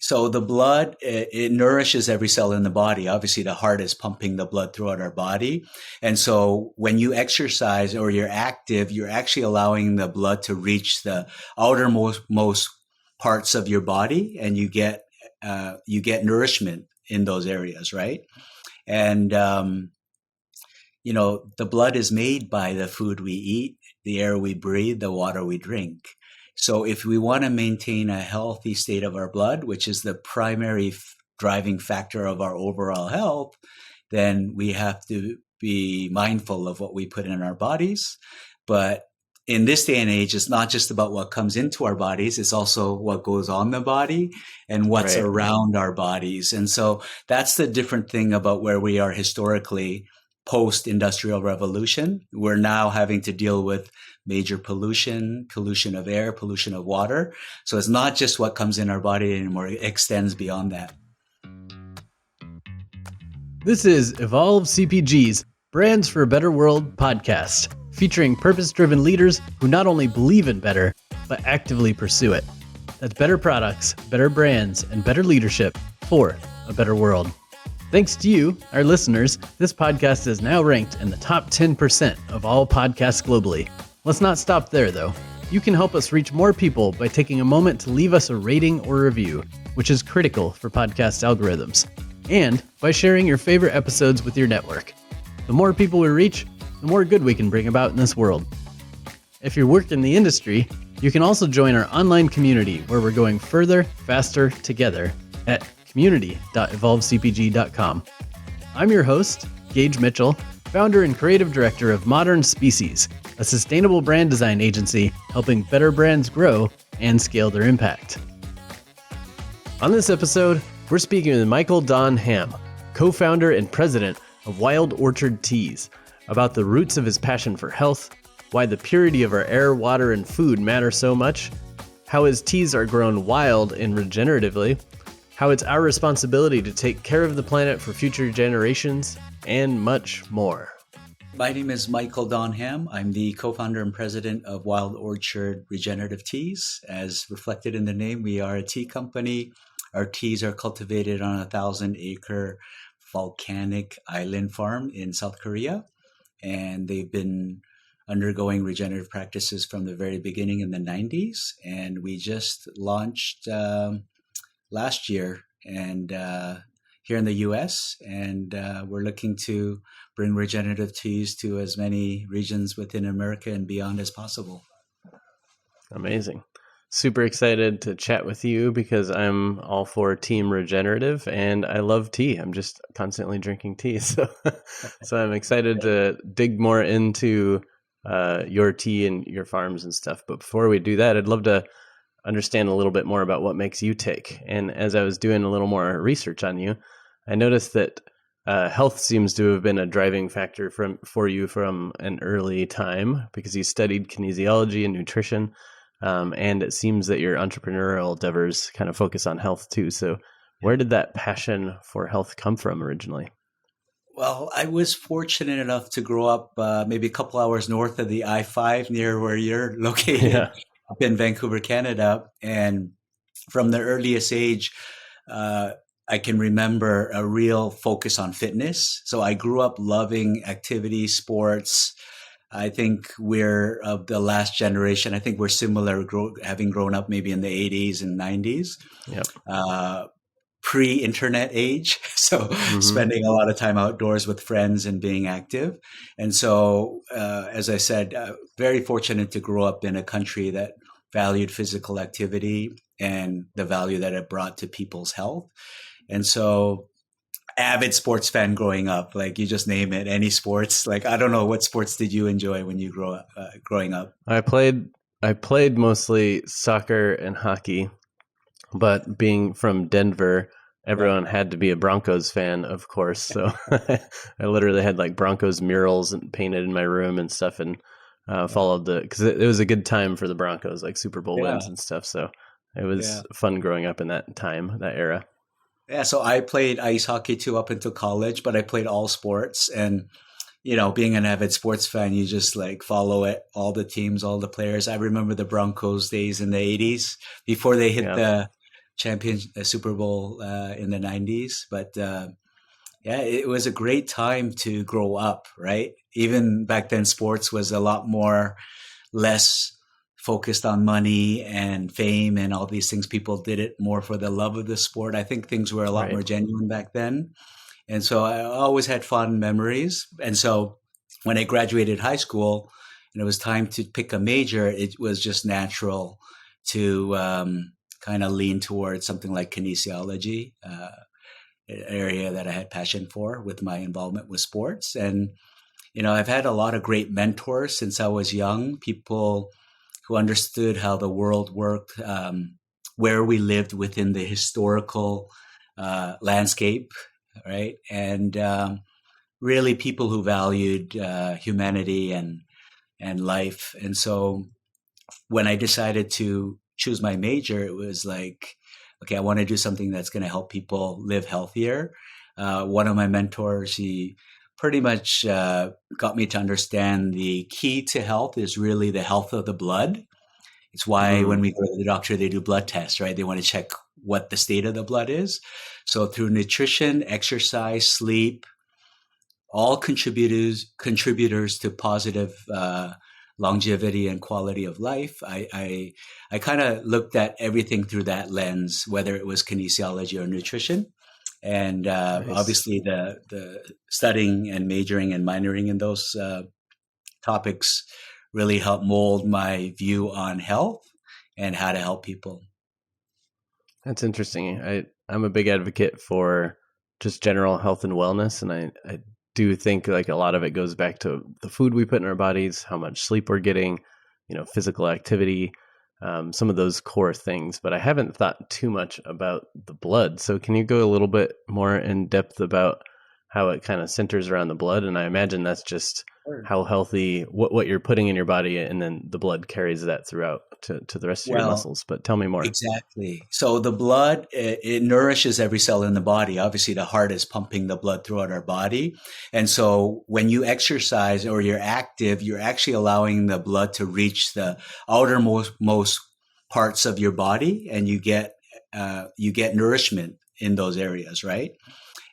So the blood, it nourishes every cell in the body. Obviously, the heart is pumping the blood throughout our body. And so when you exercise or you're active, you're actually allowing the blood to reach the outermost most parts of your body, and you get nourishment in those areas, right? And the blood is made by the food we eat, the air we breathe, the water we drink. So if we want to maintain a healthy state of our blood, which is the primary driving factor of our overall health, then we have to be mindful of what we put in our bodies. But in this day and age, it's not just about what comes into our bodies. It's also what goes on the body and what's Right. around our bodies. And so that's the different thing about where we are historically post-industrial revolution. We're now having to deal with major pollution of air, pollution of water. So it's not just what comes in our body anymore. It extends beyond that. This is Evolve CPG's Brands for a Better World podcast, featuring purpose-driven leaders who not only believe in better, but actively pursue it. That's better products, better brands, and better leadership for a better world. Thanks to you, our listeners, this podcast is now ranked in the top 10% of all podcasts globally. Let's not stop there, though. You can help us reach more people by taking a moment to leave us a rating or review, which is critical for podcast algorithms, and by sharing your favorite episodes with your network. The more people we reach, the more good we can bring about in this world. If you work in the industry, you can also join our online community where we're going further, faster, together at community.evolvecpg.com. I'm your host, Gage Mitchell, founder and creative director of Modern Species, a sustainable brand design agency helping better brands grow and scale their impact. On this episode, we're speaking with Michael Don Ham, co-founder and president of Wild Orchard Teas, about the roots of his passion for health, why the purity of our air, water, and food matter so much, how his teas are grown wild and regeneratively, how it's our responsibility to take care of the planet for future generations, and much more. My name is Michael Don Ham. I'm the co-founder and president of Wild Orchard Regenerative Teas. As reflected in the name, we are a tea company. Our teas are cultivated on a 1,000-acre volcanic island farm in South Korea, and they've been undergoing regenerative practices from the very beginning in the 90s. And we just launched last year and here in the US, and we're looking to bring regenerative teas to as many regions within America and beyond as possible. Amazing. Super excited to chat with you because I'm all for team regenerative and I love tea. I'm just constantly drinking tea. So I'm excited to dig more into your tea and your farms and stuff. But before we do that, I'd love to understand a little bit more about what makes you tick. And as I was doing a little more research on you, I noticed that health seems to have been a driving factor for you from an early time because you studied kinesiology and nutrition. And it seems that your entrepreneurial endeavors kind of focus on health too. So where did that passion for health come from originally? Well, I was fortunate enough to grow up maybe a couple hours north of the I-5 near where you're located, up in Vancouver, Canada. And from the earliest age, I can remember a real focus on fitness. So I grew up loving activity, sports. I think we're of the last generation. I think we're similar, having grown up maybe in the 80s and 90s, pre-internet age. So spending a lot of time outdoors with friends and being active. And so, as I said, very fortunate to grow up in a country that valued physical activity and the value that it brought to people's health. And so avid sports fan growing up, like you just name it, any sports. Like, I don't know, what sports did you enjoy when you growing up? I played mostly soccer and hockey, but being from Denver, everyone had to be a Broncos fan, of course. So I literally had like Broncos murals painted in my room and stuff, and followed because it was a good time for the Broncos, like Super Bowl wins and stuff. So it was fun growing up in that time, that era. Yeah, so I played ice hockey too up until college, but I played all sports. And, you know, being an avid sports fan, you just like follow it, all the teams, all the players. I remember the Broncos days in the 80s before they hit Super Bowl in the 90s. But yeah, it was a great time to grow up, right? Even back then, sports was a lot more less focused on money and fame and all these things. People did it more for the love of the sport. I think things were a lot Right. more genuine back then. And so I always had fond memories. And so when I graduated high school and it was time to pick a major, it was just natural to kind of lean towards something like kinesiology, an area that I had passion for with my involvement with sports. And, I've had a lot of great mentors since I was young, people who understood how the world worked, where we lived within the historical landscape, right? And really people who valued humanity and life. And so when I decided to choose my major, it was like, okay, I want to do something that's going to help people live healthier. One of my mentors, he pretty much got me to understand the key to health is really the health of the blood. It's why when we go to the doctor, they do blood tests, right? They want to check what the state of the blood is. So through nutrition, exercise, sleep, all contributors to positive longevity and quality of life. I kind of looked at everything through that lens, whether it was kinesiology or nutrition. And Nice. obviously the studying and majoring and minoring in those topics really helped mold my view on health and how to help people. That's interesting. I'm a big advocate for just general health and wellness. And I do think like a lot of it goes back to the food we put in our bodies, how much sleep we're getting, physical activity, some of those core things. But I haven't thought too much about the blood. So can you go a little bit more in depth about how it kind of centers around the blood? And I imagine that's just how healthy, what you're putting in your body, and then the blood carries that throughout to the rest of your muscles. But tell me more. Exactly. So the blood, it nourishes every cell in the body. Obviously, the heart is pumping the blood throughout our body. And so when you exercise or you're active, you're actually allowing the blood to reach the outermost parts of your body, and you get nourishment in those areas, right?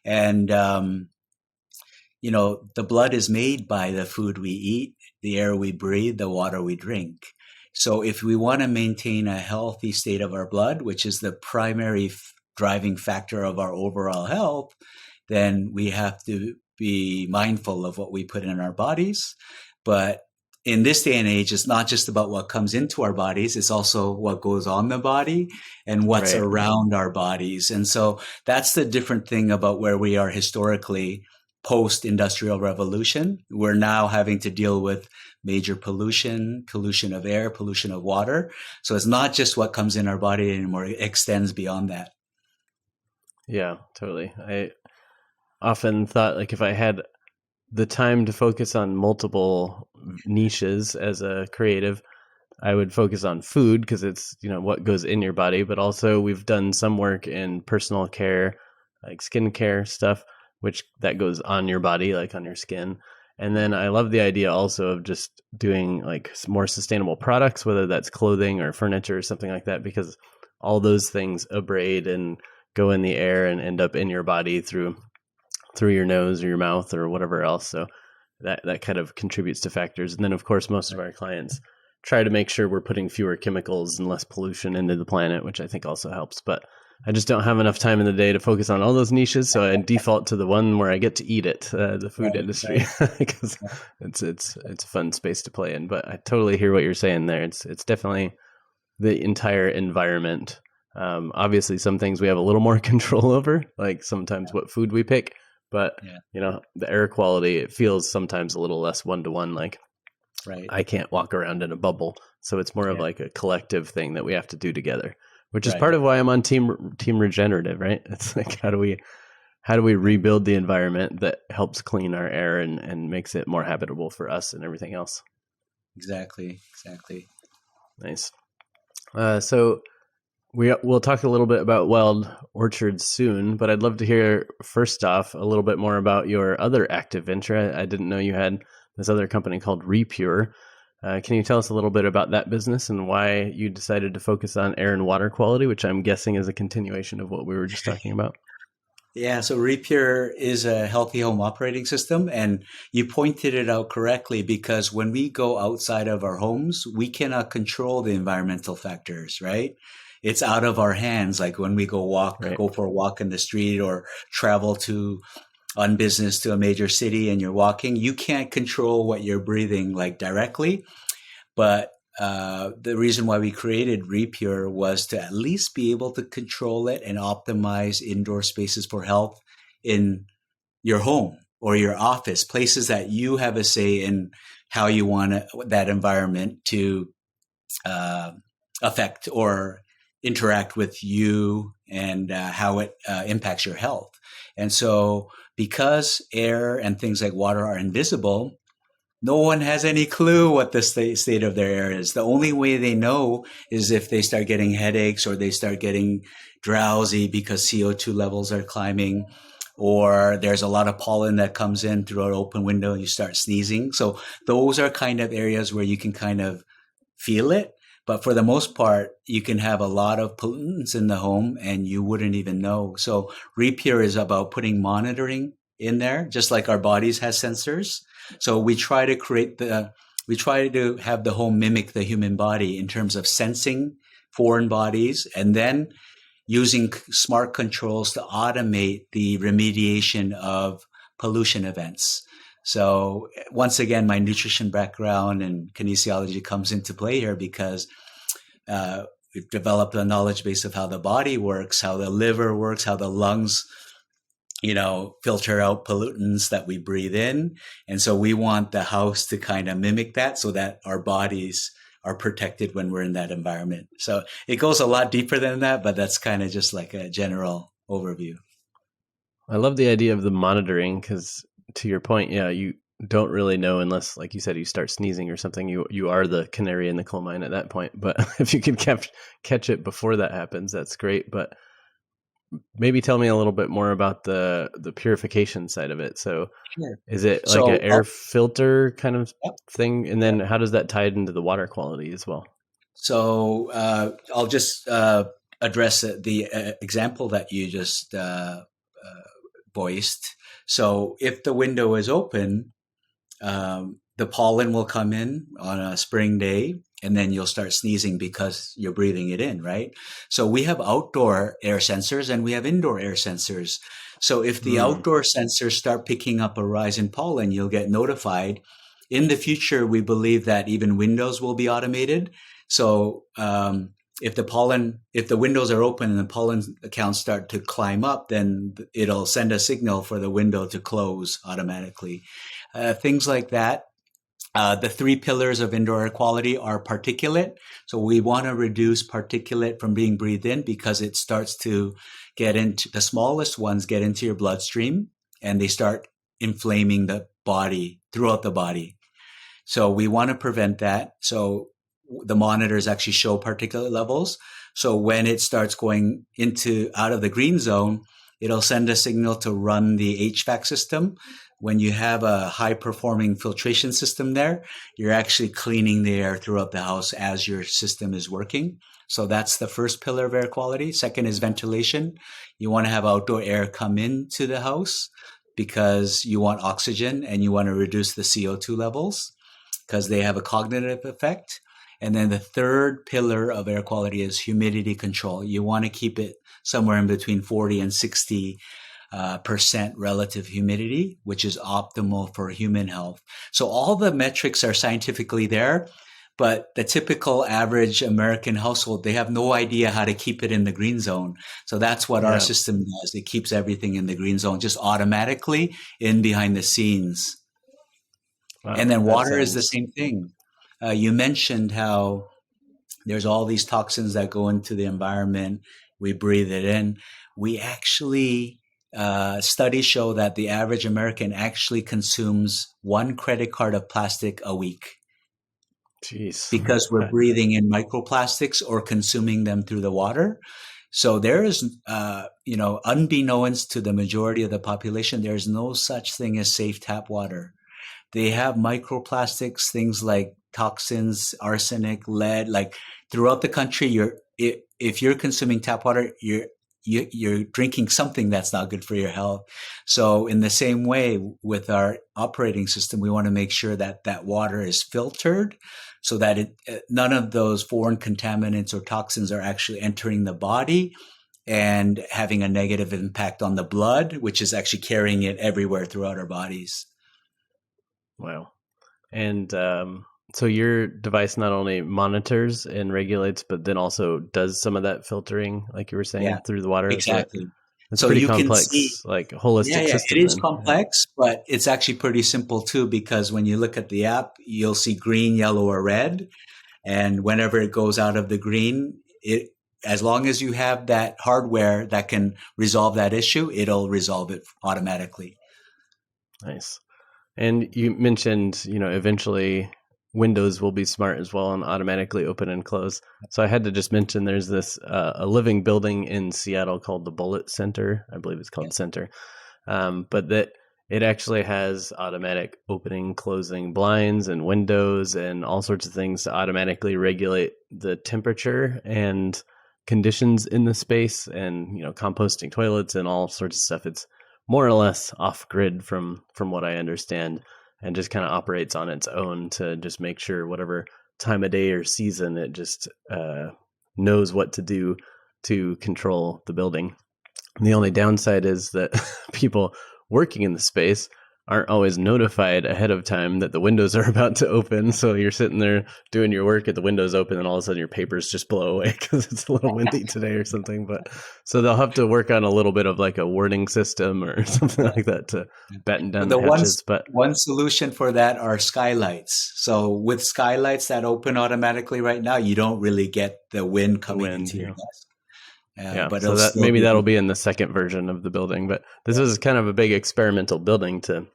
And the blood is made by the food we eat, the air we breathe, the water we drink. So if we want to maintain a healthy state of our blood, which is the primary driving factor of our overall health, then we have to be mindful of what we put in our bodies. But in this day and age, it's not just about what comes into our bodies, it's also what goes on the body and what's around our bodies. And so that's the different thing about where we are historically post-industrial revolution. We're now having to deal with major pollution of air, pollution of water. So it's not just what comes in our body anymore. It extends beyond that. Yeah, totally. I often thought like if I had the time to focus on multiple niches as a creative, I would focus on food because it's, what goes in your body, but also we've done some work in personal care, like skincare stuff, which that goes on your body, like on your skin. And then I love the idea also of just doing like more sustainable products, whether that's clothing or furniture or something like that, because all those things abrade and go in the air and end up in your body through your nose or your mouth or whatever else. So that kind of contributes to factors. And then of course, most of our clients try to make sure we're putting fewer chemicals and less pollution into the planet, which I think also helps. But I just don't have enough time in the day to focus on all those niches, so I default to the one where I get to eat it, the food industry, because it's a fun space to play in. But I totally hear what you're saying there. It's definitely the entire environment. Obviously, some things we have a little more control over, like sometimes what food we pick. But the air quality, it feels sometimes a little less one-to-one. Like I can't walk around in a bubble, so it's more of like a collective thing that we have to do together. Which is part of why I'm on team regenerative, right? It's like how do we rebuild the environment that helps clean our air and makes it more habitable for us and everything else. Exactly. Nice. So we'll talk a little bit about Wild Orchards soon, but I'd love to hear first off a little bit more about your other active venture. I didn't know you had this other company called Repure. Can you tell us a little bit about that business and why you decided to focus on air and water quality, which I'm guessing is a continuation of what we were just talking about? Yeah, so Repure is a healthy home operating system, and you pointed it out correctly because when we go outside of our homes, we cannot control the environmental factors, right? It's out of our hands. Like when we Right. go for a walk in the street or travel on business to a major city and you're walking, you can't control what you're breathing like directly. But the reason why we created Repure was to at least be able to control it and optimize indoor spaces for health in your home or your office, places that you have a say in how you want that environment to uh, affect or interact with you and how it impacts your health. And so, because air and things like water are invisible, no one has any clue what the state of their air is. The only way they know is if they start getting headaches or they start getting drowsy because CO2 levels are climbing, or there's a lot of pollen that comes in through an open window and you start sneezing. So those are kind of areas where you can kind of feel it. But for the most part, you can have a lot of pollutants in the home and you wouldn't even know. So Repure is about putting monitoring in there, just like our bodies has sensors. So we try to have the home mimic the human body in terms of sensing foreign bodies and then using smart controls to automate the remediation of pollution events. So once again, my nutrition background and kinesiology comes into play here because we've developed a knowledge base of how the body works, how the liver works, how the lungs, filter out pollutants that we breathe in. And so we want the house to kind of mimic that so that our bodies are protected when we're in that environment. So it goes a lot deeper than that, but that's kind of just like a general overview. I love the idea of the monitoring because, to your point, yeah, you don't really know unless, like you said, you start sneezing or something. You are the canary in the coal mine at that point. But if you can catch it before that happens, that's great. But maybe tell me a little bit more about the purification side of it. So Sure. is it like So an air filter kind of yep, thing? And then how does that tie into the water quality as well? So I'll just address the example that you just voiced. So if the window is open, the pollen will come in on a spring day, and then you'll start sneezing because you're breathing it in, right? So we have outdoor air sensors and we have indoor air sensors. So if the outdoor sensors start picking up a rise in pollen, you'll get notified. In the future, we believe that even windows will be automated. So if the windows are open and the pollen counts start to climb up, then it'll send a signal for the window to close automatically. Things like that. The three pillars of indoor air quality are particulate. So we want to reduce particulate from being breathed in because it starts to get into the smallest ones get into your bloodstream and they start inflaming the body throughout the body. So we want to prevent that. So the monitors actually show particulate levels. So when it starts going out of the green zone, it'll send a signal to run the HVAC system. When you have a high performing filtration system there, you're actually cleaning the air throughout the house as your system is working. So that's the first pillar of air quality. Second is ventilation. You want to have outdoor air come into the house because you want oxygen and you want to reduce the CO2 levels because they have a cognitive effect. And then the third pillar of air quality is humidity control. You want to keep it somewhere in between 40 and 60% relative humidity, which is optimal for human health. So all the metrics are scientifically there, but the typical average American household, they have no idea how to keep it in the green zone. So that's what our system does. It keeps everything in the green zone, just automatically in behind the scenes. Wow, and then water is the same thing. You mentioned how there's all these toxins that go into the environment. We breathe it in. We actually, studies show that the average American actually consumes 1 credit card of plastic a week. Jeez. Because we're breathing in microplastics or consuming them through the water. So there is, unbeknownst to the majority of the population, there's no such thing as safe tap water. They have microplastics, things like toxins, arsenic, lead. Like throughout the country, if you're consuming tap water, you're drinking something that's not good for your health. So in the same way with our operating system, we want to make sure that that water is filtered so that none of those foreign contaminants or toxins are actually entering the body and having a negative impact on the blood, which is actually carrying it everywhere throughout our bodies. Wow. And so your device not only monitors and regulates, but then also does some of that filtering, like you were saying, through the water. Exactly. It's So pretty you complex, can see, like holistic system. It is complex, but it's actually pretty simple too, because when you look at the app, you'll see green, yellow, or red. And whenever it goes out of the green, as long as you have that hardware that can resolve that issue, it'll resolve it automatically. Nice. And you mentioned, eventually windows will be smart as well and automatically open and close. So I had to just mention there's this a living building in Seattle called the Bullitt Center. I believe it's called Center. But that it actually has automatic opening, closing blinds and windows and all sorts of things to automatically regulate the temperature and conditions in the space, and composting toilets and all sorts of stuff. It's more or less off grid from what I understand, and just kind of operates on its own to just make sure whatever time of day or season it just knows what to do to control the building. And the only downside is that people working in the space aren't always notified ahead of time that the windows are about to open. So you're sitting there doing your work, at the windows open, and all of a sudden your papers just blow away because it's a little windy today or something. But so they'll have to work on a little bit of like a warning system or something like that to batten down the hatches. But one solution for that are skylights. So with skylights that open automatically right now, you don't really get the wind coming into your desk. But so maybe that'll be in the second version of the building. But this is kind of a big experimental building to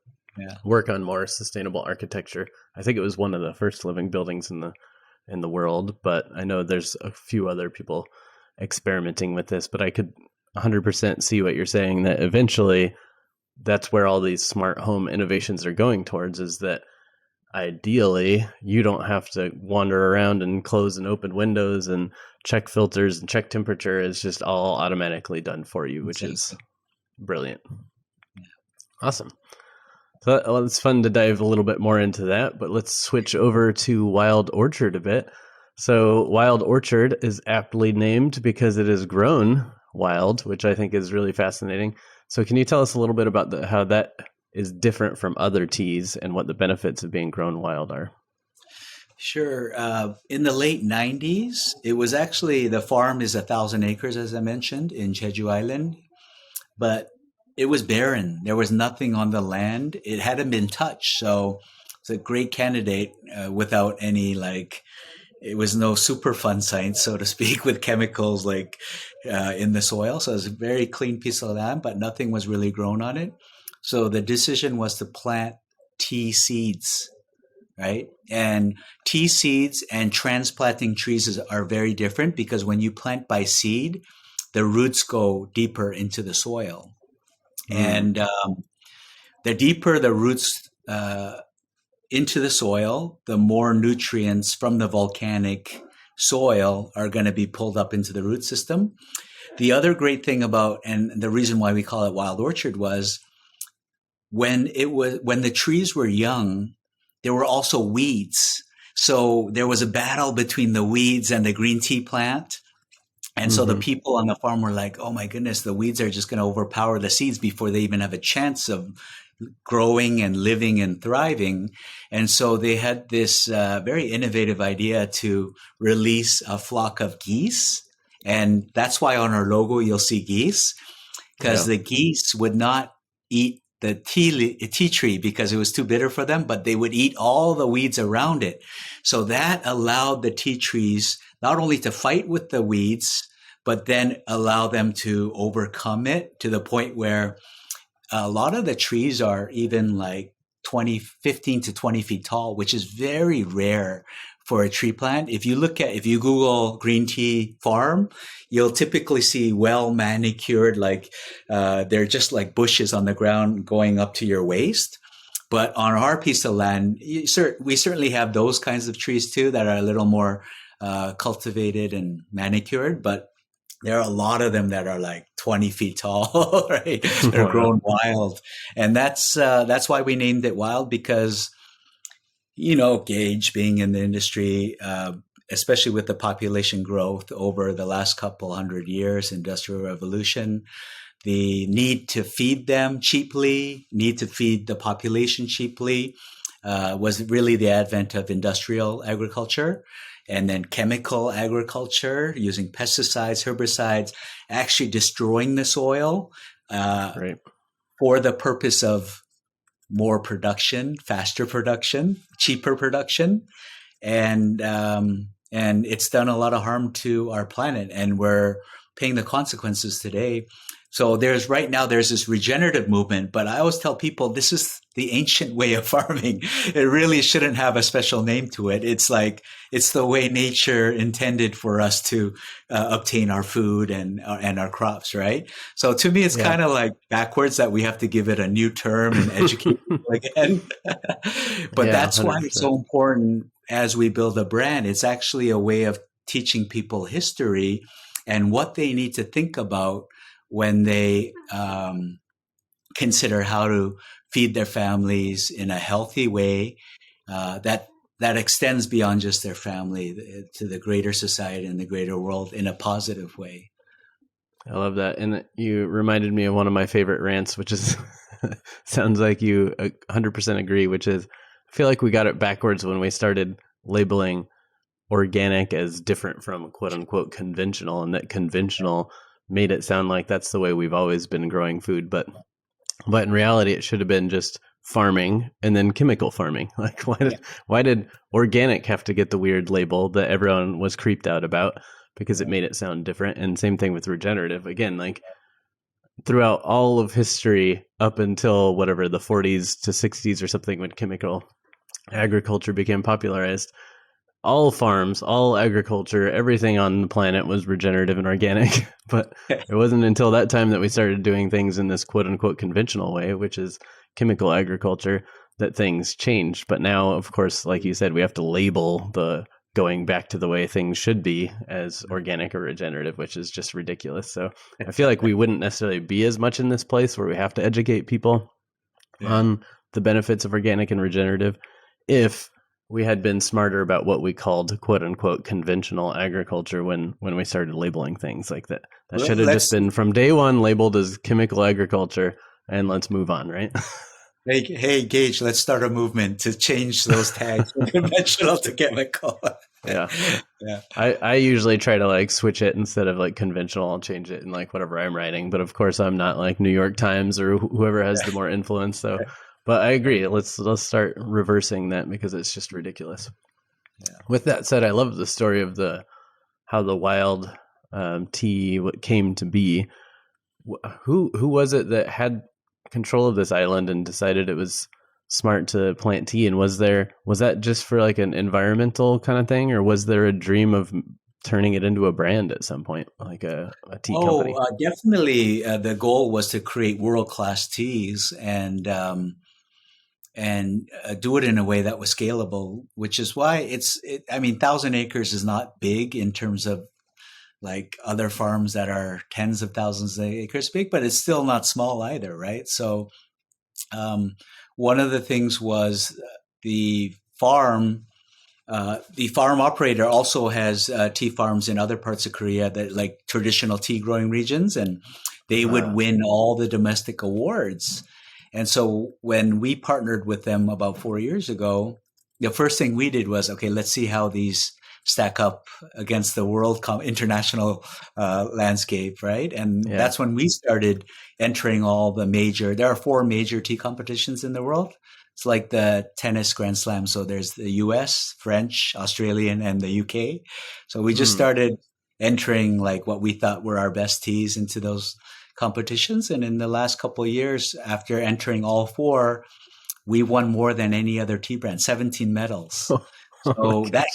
work on more sustainable architecture. I think it was one of the first living buildings in the world, but I know there's a few other people experimenting with this. But I could 100% see what you're saying, that eventually that's where all these smart home innovations are going towards, is that ideally you don't have to wander around and close and open windows and check filters and check temperature. It's just all automatically done for you, which is brilliant. Awesome. So it's fun to dive a little bit more into that, but let's switch over to Wild Orchard a bit. So Wild Orchard is aptly named because it is grown wild, which I think is really fascinating. So can you tell us a little bit about how that is different from other teas and what the benefits of being grown wild are? Sure. In the late 90s, it was actually, the farm is 1,000 acres, as I mentioned, in Jeju Island, but it was barren. There was nothing on the land. It hadn't been touched. So it's a great candidate without any, it was no Superfund science, so to speak, with chemicals in the soil. So it was a very clean piece of land, but nothing was really grown on it. So the decision was to plant tea seeds, right? And tea seeds and transplanting trees are very different, because when you plant by seed, the roots go deeper into the soil. And the deeper the roots into the soil, the more nutrients from the volcanic soil are going to be pulled up into the root system. The other great thing about, and the reason why we call it Wild Orchard, was when the trees were young, there were also weeds. So there was a battle between the weeds and the green tea plant. And so the people on the farm were like, oh my goodness, the weeds are just going to overpower the seeds before they even have a chance of growing and living and thriving. And so they had this very innovative idea to release a flock of geese. And that's why on our logo, you'll see geese, because the geese would not eat the tea tree because it was too bitter for them, but they would eat all the weeds around it. So that allowed the tea trees not only to fight with the weeds, but then allow them to overcome it to the point where a lot of the trees are even 15 to 20 feet tall, which is very rare for a tree plant. If you Google green tea farm, you'll typically see well manicured, they're just like bushes on the ground going up to your waist. But on our piece of land, we certainly have those kinds of trees too that are a little more cultivated and manicured. But there are a lot of them that are like 20 feet tall, right? They're grown wild, and that's why we named it Wild, because Gage being in the industry, especially with the population growth over the last couple hundred years, industrial revolution, the need to feed them cheaply, need to feed the population cheaply, was really the advent of industrial agriculture. And then chemical agriculture using pesticides, herbicides, actually destroying the soil Right. for the purpose of more production, faster production, cheaper production. And it's done a lot of harm to our planet, and we're paying the consequences today. So there's this regenerative movement, but I always tell people this is the ancient way of farming. It really shouldn't have a special name to it. It's the way nature intended for us to obtain our food and our crops, right? So to me, it's kind of like backwards that we have to give it a new term and educate people again. But that's 100%. Why it's so important as we build a brand. It's actually a way of teaching people history and what they need to think about when they consider how to feed their families in a healthy way that extends beyond just their family to the greater society and the greater world in a positive way. I love that. And you reminded me of one of my favorite rants, which is, sounds like you 100% agree, which is, I feel like we got it backwards when we started labeling organic as different from quote unquote conventional, and that conventional made it sound like that's the way we've always been growing food. But in reality, it should have been just farming and then chemical farming. Like why did organic have to get the weird label that everyone was creeped out about? Because it made it sound different. And same thing with regenerative. Again, like throughout all of history up until whatever the 40s to 60s or something, when chemical agriculture became popularized, all farms, all agriculture, everything on the planet was regenerative and organic. But it wasn't until that time that we started doing things in this quote unquote conventional way, which is chemical agriculture, that things changed. But now, of course, like you said, we have to label the going back to the way things should be as organic or regenerative, which is just ridiculous. So I feel like we wouldn't necessarily be as much in this place where we have to educate people on the benefits of organic and regenerative if we had been smarter about what we called quote unquote conventional agriculture when we started labeling things like that. That should have just been from day one labeled as chemical agriculture, and let's move on, right? Hey, Gage, let's start a movement to change those tags from conventional to chemical. Yeah. I usually try to like switch it instead of like conventional. I'll change it in like whatever I'm writing. But of course, I'm not like New York Times or whoever has the more influence. So, but I agree. Let's start reversing that because it's just ridiculous. Yeah. With that said, I love the story of how the wild tea came to be. Who was it that had control of this island and decided it was smart to plant tea? And was that just for like an environmental kind of thing, or was there a dream of turning it into a brand at some point, like a tea company? Definitely. The goal was to create world-class teas and do it in a way that was scalable, which is why 1,000 acres is not big in terms of like other farms that are tens of thousands of acres big, but it's still not small either, right? So one of the things was the farm operator also has tea farms in other parts of Korea that like traditional tea growing regions, and they would win all the domestic awards. And so when we partnered with them about 4 years ago, the first thing we did was, okay, let's see how these stack up against the world international landscape, right? And that's when we started entering all the there are 4 major tea competitions in the world. It's like the tennis Grand Slam. So there's the US, French, Australian, and the UK. So we just started entering like what we thought were our best teas into those competitions. And in the last couple of years, after entering all 4, we won more than any other tea brand, 17 medals. So that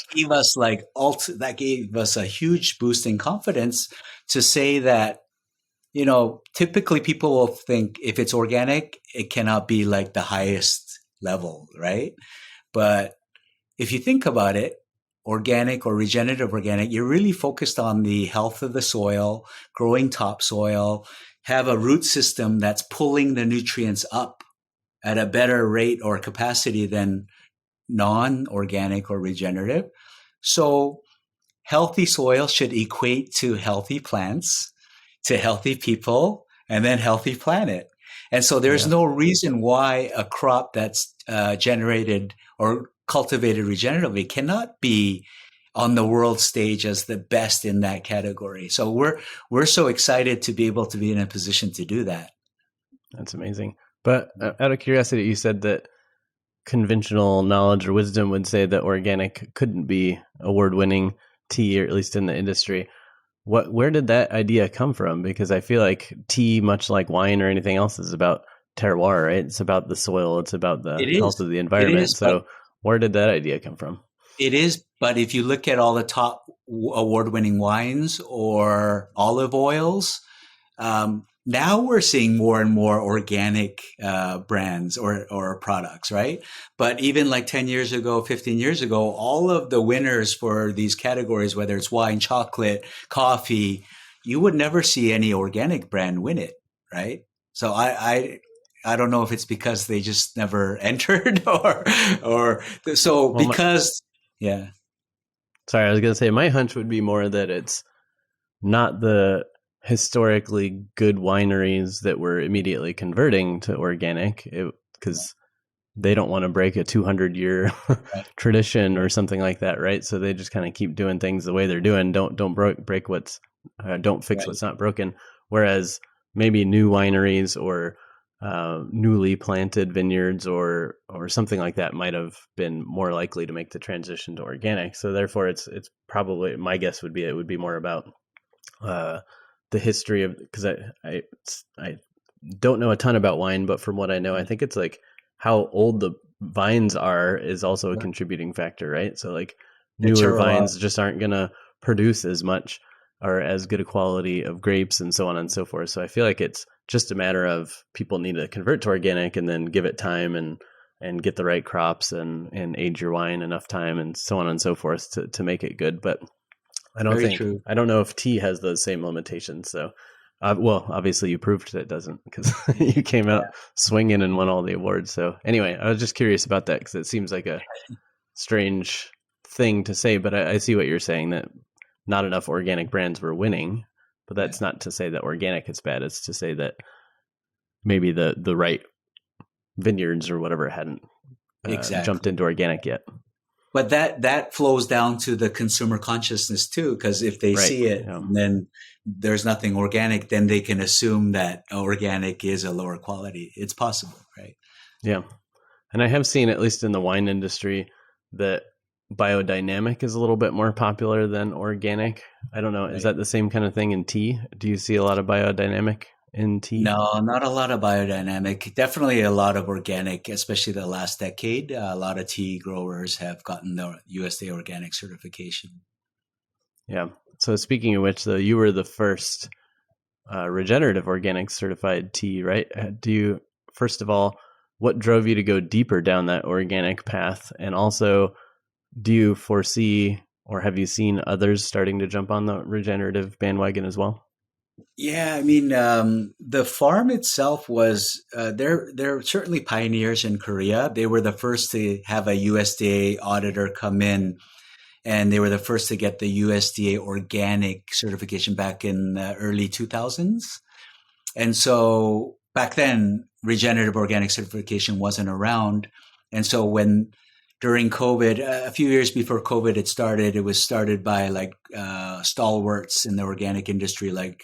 gave us a huge boost in confidence to say that, typically people will think if it's organic, it cannot be like the highest level, right? But if you think about it, organic or regenerative organic, you're really focused on the health of the soil, growing topsoil, have a root system that's pulling the nutrients up at a better rate or capacity than non-organic or regenerative. So healthy soil should equate to healthy plants, to healthy people, and then healthy planet. And so there's no reason why a crop that's generated or cultivated regeneratively cannot be on the world stage as the best in that category. So we're so excited to be able to be in a position to do that. That's amazing. But out of curiosity, you said that conventional knowledge or wisdom would say that organic couldn't be award-winning tea, or at least in the industry. Where did that idea come from? Because I feel like tea, much like wine or anything else, is about terroir, right? It's about the soil. It's about the health of the environment. So where did that idea come from? It is, but if you look at all the top award-winning wines or olive oils, now we're seeing more and more organic brands or products, right? But even like 10 years ago, 15 years ago, all of the winners for these categories, whether it's wine, chocolate, coffee, you would never see any organic brand win it, right? So I don't know if it's because they just never entered or so well, because, yeah. Sorry, I was going to say my hunch would be more that it's not the historically good wineries that were immediately converting to organic because they don't want to break a 200-year tradition or something like that, right? So they just kind of keep doing things the way they're doing. Don't break what's don't fix what's not broken. Whereas maybe new wineries or newly planted vineyards or something like that might have been more likely to make the transition to organic. So therefore, it's probably, my guess would be it would be more about the history of, because I don't know a ton about wine, but from what I know, I think it's like how old the vines are is also a contributing factor, right? So like newer vines just aren't going to produce as much or as good a quality of grapes and so on and so forth. So I feel like it's just a matter of people need to convert to organic and then give it time and get the right crops and age your wine enough time and so on and so forth to make it good. But I don't know if tea has those same limitations. So, well, obviously you proved that it doesn't because you came out swinging and won all the awards. So anyway, I was just curious about that because it seems like a strange thing to say, but I see what you're saying, that not enough organic brands were winning, but that's not to say that organic is bad. It's to say that maybe the right vineyards or whatever hadn't jumped into organic yet. But that flows down to the consumer consciousness too, because if they see it, then there's nothing organic, then they can assume that organic is a lower quality. It's possible, right? Yeah. And I have seen, at least in the wine industry, that biodynamic is a little bit more popular than organic. I don't know. Right. Is that the same kind of thing in tea? Do you see a lot of biodynamic in tea? No, not a lot of biodynamic. Definitely a lot of organic, especially the last decade. A lot of tea growers have gotten the USDA organic certification. Yeah. So speaking of which, though, you were the first regenerative organic certified tea, right? First of all, what drove you to go deeper down that organic path? And also, do you foresee or have you seen others starting to jump on the regenerative bandwagon as well? Yeah, I mean, the farm itself was, they're certainly pioneers in Korea. They were the first to have a USDA auditor come in, and they were the first to get the USDA organic certification back in the early 2000s. And so back then, regenerative organic certification wasn't around. And so during COVID, a few years before COVID had started, it was started by like stalwarts in the organic industry, like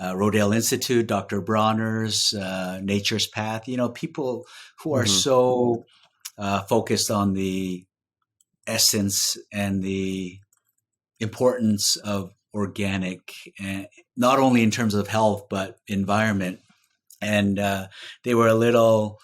Rodale Institute, Dr. Bronner's, Nature's Path, people who are so focused on the essence and the importance of organic, not only in terms of health, but environment. And they were a little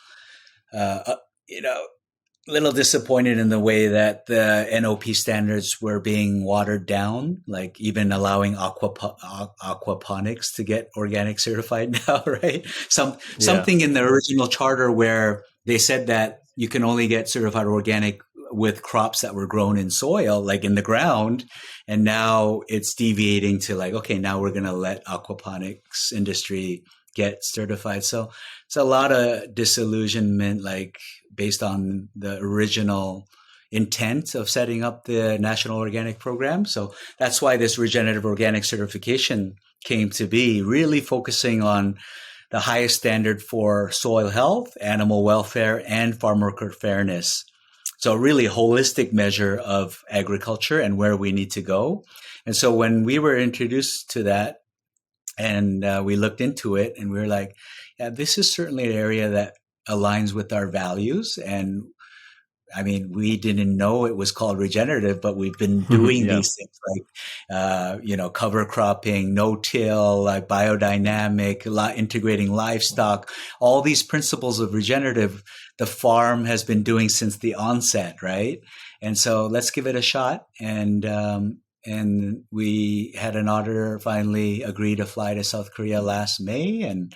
disappointed in the way that the NOP standards were being watered down, like even allowing aquaponics to get organic certified now, right? Something in the original charter where they said that you can only get certified organic with crops that were grown in soil, like in the ground. And now it's deviating to like, okay, now we're going to let aquaponics industry get certified. So it's a lot of disillusionment, like based on the original intent of setting up the National Organic Program. So that's why this regenerative organic certification came to be, really focusing on the highest standard for soil health, animal welfare, and farm worker fairness. So really holistic measure of agriculture and where we need to go. And so when we were introduced to that and we looked into it and we were like, yeah, this is certainly an area that aligns with our values. And I mean, we didn't know it was called regenerative, but we've been doing these things like, cover cropping, no-till, like biodynamic, integrating livestock, all these principles of regenerative, the farm has been doing since the onset, right? And so let's give it a shot. And we had an auditor finally agree to fly to South Korea last May. And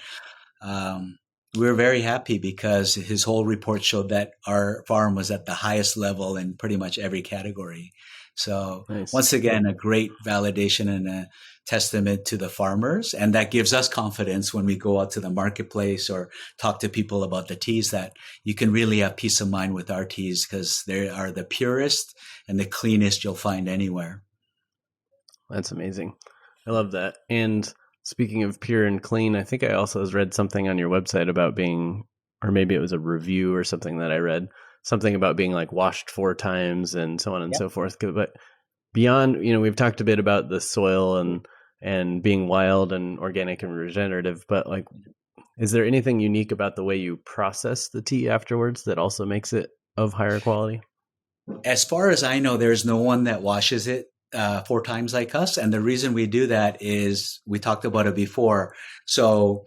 we were very happy because his whole report showed that our farm was at the highest level in pretty much every category. So nice. Once again, a great validation and a testament to the farmers. And that gives us confidence when we go out to the marketplace or talk to people about the teas that you can really have peace of mind with our teas because they are the purest and the cleanest you'll find anywhere. That's amazing. I love that. And speaking of pure and clean, I think I also read something on your website about being, or maybe it was a review or something that I read, something about being like washed 4 times and so on and so forth. But beyond, we've talked a bit about the soil and being wild and organic and regenerative, but like, is there anything unique about the way you process the tea afterwards that also makes it of higher quality? As far as I know, there's no one that washes it 4 times like us. And the reason we do that is we talked about it before. So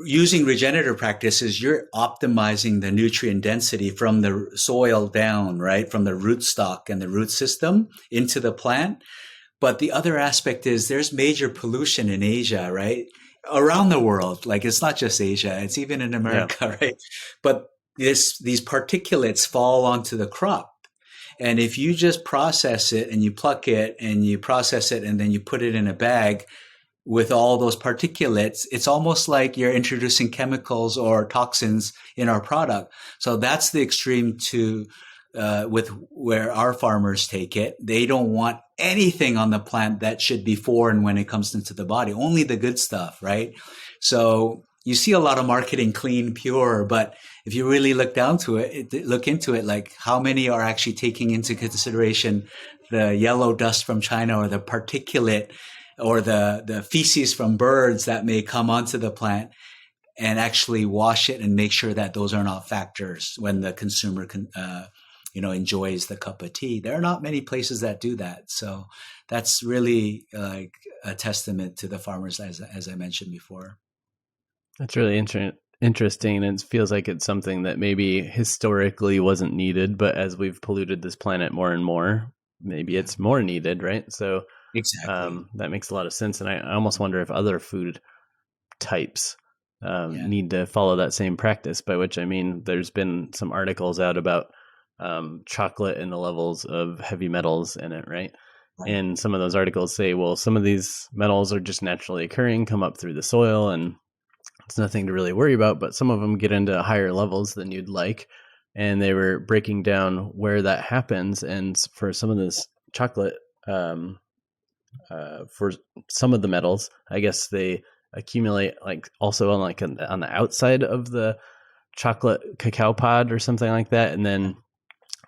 using regenerative practices, you're optimizing the nutrient density from the soil down, right? From the rootstock and the root system into the plant. But the other aspect is there's major pollution in Asia, right? Around the world. Like it's not just Asia, it's even in America, right? But these particulates fall onto the crop. And if you just process it and you pluck it and you process it and then you put it in a bag with all those particulates, it's almost like you're introducing chemicals or toxins in our product. So that's the extreme to with where our farmers take it. They don't want anything on the plant that should be foreign when it comes into the body, only the good stuff, right? So you see a lot of marketing clean, pure, but if you really look into it, like how many are actually taking into consideration the yellow dust from China or the particulate or the feces from birds that may come onto the plant and actually wash it and make sure that those are not factors when the consumer enjoys the cup of tea. There are not many places that do that. So that's really like a testament to the farmers, as I mentioned before. That's really interesting. And it feels like it's something that maybe historically wasn't needed, but as we've polluted this planet more and more, maybe it's more needed, right? So exactly. That makes a lot of sense. And I almost wonder if other food types need to follow that same practice, by which I mean, there's been some articles out about chocolate and the levels of heavy metals in it, right? And some of those articles say, well, some of these metals are just naturally occurring, come up through the soil, and it's nothing to really worry about, but some of them get into higher levels than you'd like. And they were breaking down where that happens. And for some of this chocolate, for some of the metals, I guess they accumulate like also on the outside of the chocolate cacao pod or something like that.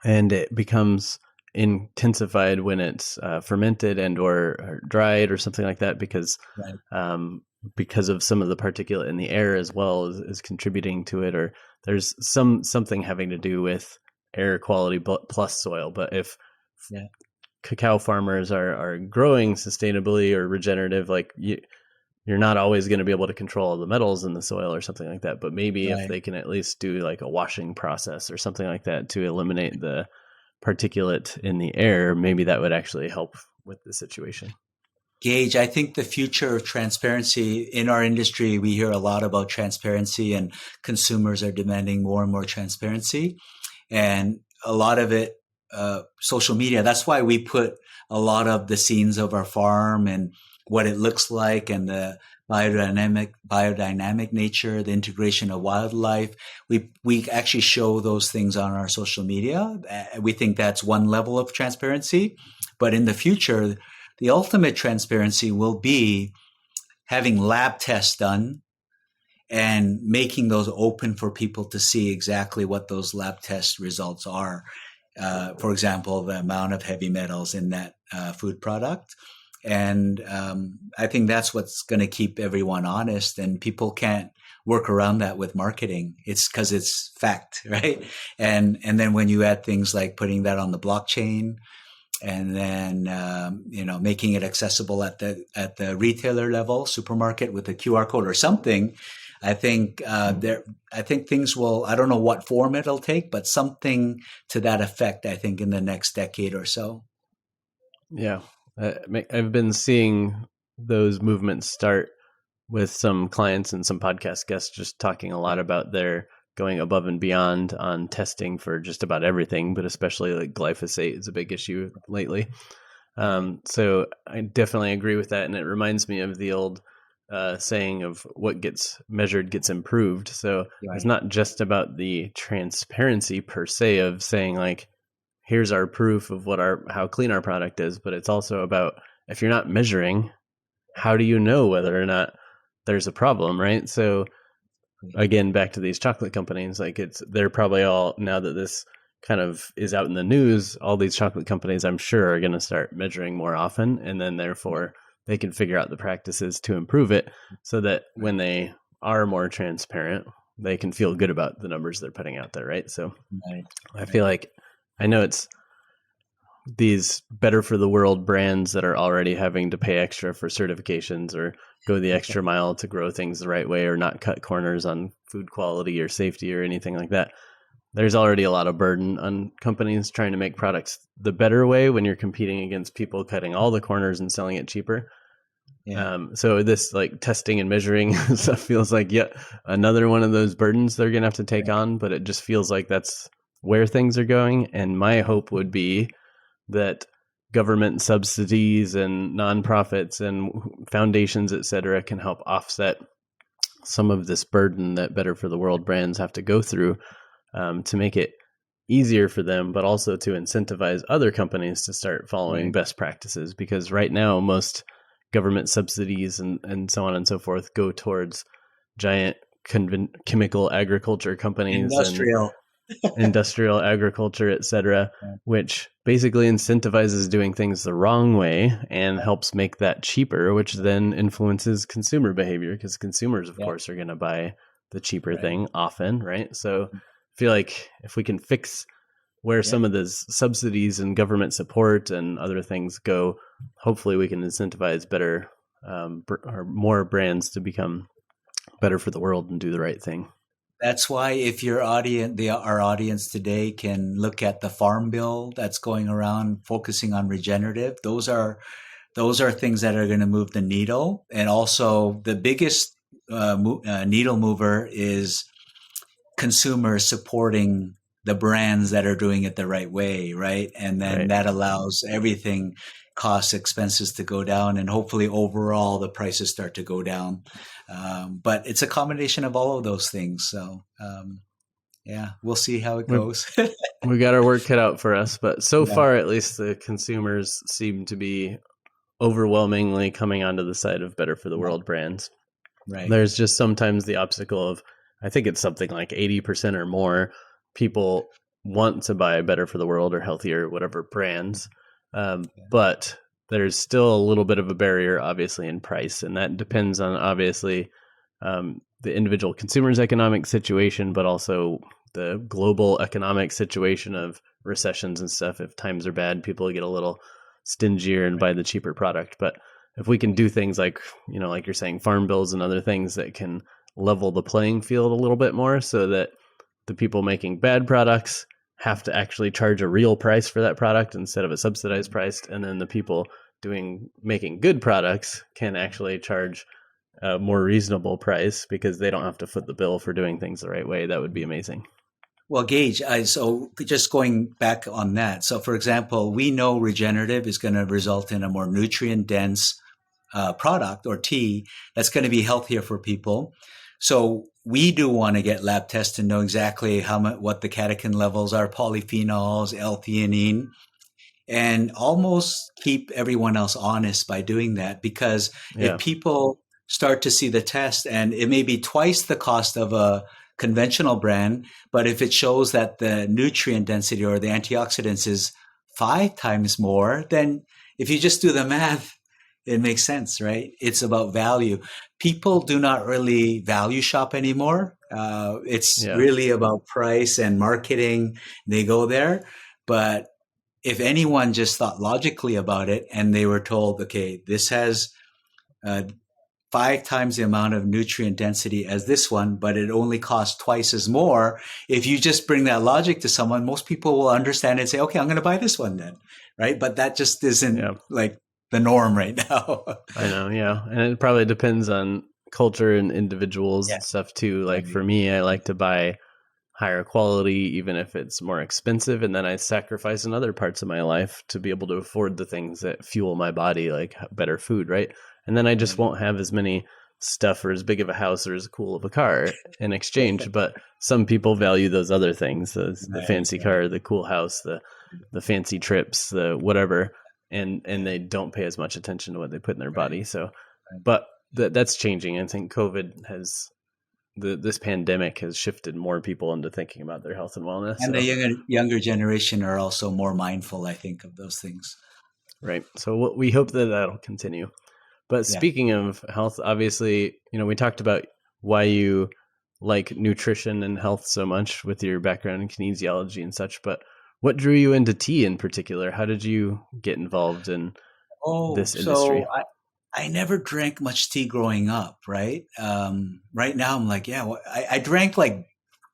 And it becomes intensified when it's fermented and or dried or something like that because of some of the particulate in the air as well is contributing to it, or there's something having to do with air quality plus soil. But if cacao farmers are growing sustainably or regenerative, like you're not always going to be able to control the metals in the soil or something like that. But maybe if they can at least do like a washing process or something like that to eliminate the particulate in the air, maybe that would actually help with the situation. Gage, I think the future of transparency in our industry, we hear a lot about transparency and consumers are demanding more and more transparency. And a lot of it, social media. That's why we put a lot of the scenes of our farm and what it looks like and the biodynamic nature, the integration of wildlife. We actually show those things on our social media. We think that's one level of transparency. But in the future, the ultimate transparency will be having lab tests done and making those open for people to see exactly what those lab test results are. For example, the amount of heavy metals in that food product. And I think that's what's going to keep everyone honest, and people can't work around that with marketing. It's because it's fact, right? And then when you add things like putting that on the blockchain, and then making it accessible at the retailer level, supermarket with a QR code or something, I think things will. I don't know what form it'll take, but something to that effect. I think in the next decade or so. Yeah, I've been seeing those movements start with some clients and some podcast guests just talking a lot about their going above and beyond on testing for just about everything, but especially like glyphosate is a big issue lately. So I definitely agree with that. And it reminds me of the old saying of what gets measured gets improved. So Right. It's not just about the transparency per se of saying like, here's our proof of how clean our product is, but it's also about if you're not measuring, how do you know whether or not there's a problem, right? So again, back to these chocolate companies, like they're probably all, now that this kind of is out in the news, all these chocolate companies I'm sure are going to start measuring more often, and then therefore they can figure out the practices to improve it so that when they are more transparent, they can feel good about the numbers they're putting out there, right? So Right. I feel like, I know it's these better for the world brands that are already having to pay extra for certifications or go the extra mile to grow things the right way or not cut corners on food quality or safety or anything like that. There's already a lot of burden on companies trying to make products the better way when you're competing against people cutting all the corners and selling it cheaper. Yeah. So this like testing and measuring stuff feels like yet another one of those burdens they're going to have to take on, but it just feels like that's where things are going. And my hope would be that government subsidies and nonprofits and foundations, et cetera, can help offset some of this burden that Better for the World brands have to go through to make it easier for them, but also to incentivize other companies to start following best practices. Because right now, most government subsidies and so on and so forth go towards giant chemical agriculture companies industrial agriculture, et cetera, which basically incentivizes doing things the wrong way and helps make that cheaper, which then influences consumer behavior because consumers, of course, are going to buy the cheaper thing often, right? So I feel like if we can fix where some of those subsidies and government support and other things go, hopefully we can incentivize better or more brands to become better for the world and do the right thing. That's why if your audience, our audience today can look at the Farm Bill that's going around focusing on regenerative, those are things that are going to move the needle. And also the biggest needle mover is consumers supporting the brands that are doing it the right way, right? And then that allows everything, costs, expenses to go down, and hopefully overall the prices start to go down. But it's a combination of all of those things. So we'll see how it goes. We got our work cut out for us, but so far at least the consumers seem to be overwhelmingly coming onto the side of Better for the World brands. Right. There's just sometimes the obstacle of, I think it's something like 80% or more people want to buy Better for the World or healthier, whatever brands. But there's still a little bit of a barrier, obviously, in price. And that depends on, obviously, the individual consumer's economic situation, but also the global economic situation of recessions and stuff. If times are bad, people get a little stingier and buy the cheaper product. But if we can do things like, like you're saying, farm bills and other things that can level the playing field a little bit more so that the people making bad products have to actually charge a real price for that product instead of a subsidized price. And then the people making good products can actually charge a more reasonable price because they don't have to foot the bill for doing things the right way. That would be amazing. Well, Gage, so just going back on that. So, for example, we know regenerative is going to result in a more nutrient dense product or tea that's going to be healthier for people. So we do want to get lab tests and know exactly what the catechin levels are, polyphenols, L-theanine, and almost keep everyone else honest by doing that. Because if people start to see the test, and it may be twice the cost of a conventional brand, but if it shows that the nutrient density or the antioxidants is 5 times more, then if you just do the math, it makes sense, right? It's about value. People do not really value shop anymore. It's really about price and marketing. They go there. But if anyone just thought logically about it and they were told, okay, this has 5 times the amount of nutrient density as this one, but it only costs twice as more. If you just bring that logic to someone, most people will understand and say, okay, I'm going to buy this one then, right? But that just isn't like the norm right now. I know, yeah. And it probably depends on culture and individuals and stuff too. Like for me, I like to buy higher quality, even if it's more expensive. And then I sacrifice in other parts of my life to be able to afford the things that fuel my body, like better food, right? And then I just won't have as many stuff or as big of a house or as cool of a car in exchange. But some people value those other things, the fancy car, the cool house, the fancy trips, the whatever. And they don't pay as much attention to what they put in their body. So, but that's changing. I think COVID has, this pandemic has shifted more people into thinking about their health and wellness. And the younger generation are also more mindful, I think, of those things. Right. So we hope that that'll continue. But speaking of health, obviously, we talked about why you like nutrition and health so much with your background in kinesiology and such, but what drew you into tea in particular? How did you get involved in this industry? So I never drank much tea growing up, right? Right now I'm like, I drank like